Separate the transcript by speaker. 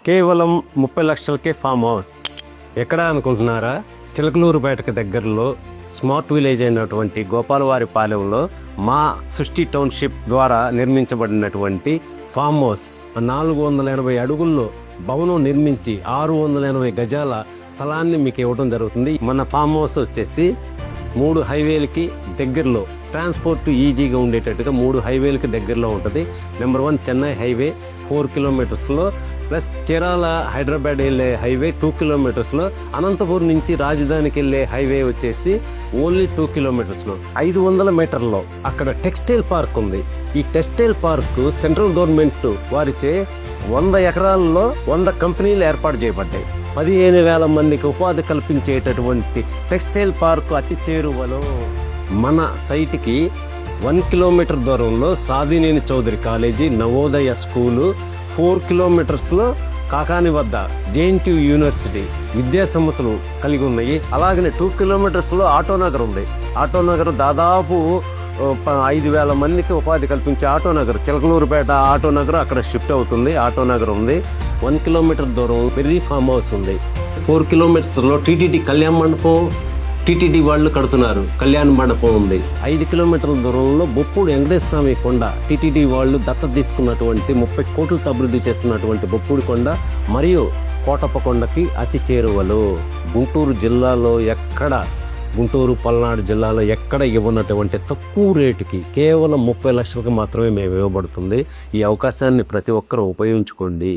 Speaker 1: కేవలం 30 లక్షలకే farm house. ఎక్కడ అనుకుంటున్నారా? చిలకలూరుపేటకు దగ్గరలో స్మార్ట్ విలేజ్ అయినటువంటి గోపాలవారిపాలెంలో మా సృష్టి టౌన్షిప్ ద్వారా నిర్మించబడినటువంటి ఫామ్ హౌస్. 480 అడుగుల్లో భవనం నిర్మించి 680 గజాల స్థలాన్ని మీకు ఇవ్వడం జరుగుతుంది. మన ఫామ్ హౌస్ వచ్చేసి 3 హైవేలకి దగ్గరలో, ట్రాన్స్పోర్ట్ ఈజీగా ఉండేటట్టుగా 3 హైవేలకి దగ్గరలో ఉంటుంది. నెంబర్ 1 చెన్నై హైవే 4 కిలోమీటర్స్లో, ప్లస్ చీరాల హైదరాబాద్ వెళ్ళే హైవే 2 కిలోమీటర్స్లో, అనంతపురం నుంచి రాజధానికి వెళ్ళే హైవే వచ్చేసి ఓన్లీ 2 కిలోమీటర్స్లో. 500 మీటర్లో అక్కడ టెక్స్టైల్ పార్క్ ఉంది. ఈ టెక్స్టైల్ పార్క్ సెంట్రల్ గవర్నమెంట్ వారిచే 100 ఎకరాల్లో 100 కంపెనీలు ఏర్పాటు చేయబడ్డాయి. 15,000 మందికి ఉపాధి కల్పించేటటువంటి టెక్స్టైల్ పార్క్ అతి చేరువలో. మన సైట్కి 1 కిలోమీటర్ దూరంలో సాదినేని చౌదరి కాలేజీ, నవోదయ స్కూలు, 4 కిలోమీటర్స్లో కాకాని వద్ద జేఎన్టీ యూనివర్సిటీ విద్యా సంస్థలు కలిగి ఉన్నాయి. అలాగనే 2 కిలోమీటర్స్లో ఆటోనగర్ ఉంది. ఆటోనగర్ దాదాపు 5,000 మందికి ఉపాధి కల్పించే ఆటోనగర్, చిలకలూరుపేట ఆటోనగర్ అక్కడ షిఫ్ట్ అవుతుంది. ఆటోనగర్ ఉంది. 1 కిలోమీటర్ దూరం వెర్రీ ఫామ్ హౌస్ ఉంది. 4 కిలోమీటర్స్లో టీటీడీ కళ్యాణ మండపం, టీటీడీ వాళ్ళు కడుతున్నారు, కళ్యాణ మండపం ఉంది. 5 కిలోమీటర్ల దూరంలో బొప్పూడి వెంకటేశ్వర స్వామి కొండ, టీటీడీ వాళ్ళు దత్తత తీసుకున్నటువంటి 30 కోట్లతో అభివృద్ధి చేస్తున్నటువంటి బొప్పూడి కొండ మరియు కోటప్ప కొండకి అతి చేరువలు. గుంటూరు జిల్లాలో ఎక్కడ, గుంటూరు పల్నాడు జిల్లాలో ఎక్కడ ఇవ్వనటువంటి తక్కువ రేటుకి కేవలం 30 లక్షలకు మాత్రమే మేము ఇవ్వబడుతుంది. ఈ అవకాశాన్ని ప్రతి ఒక్కరూ ఉపయోగించుకోండి.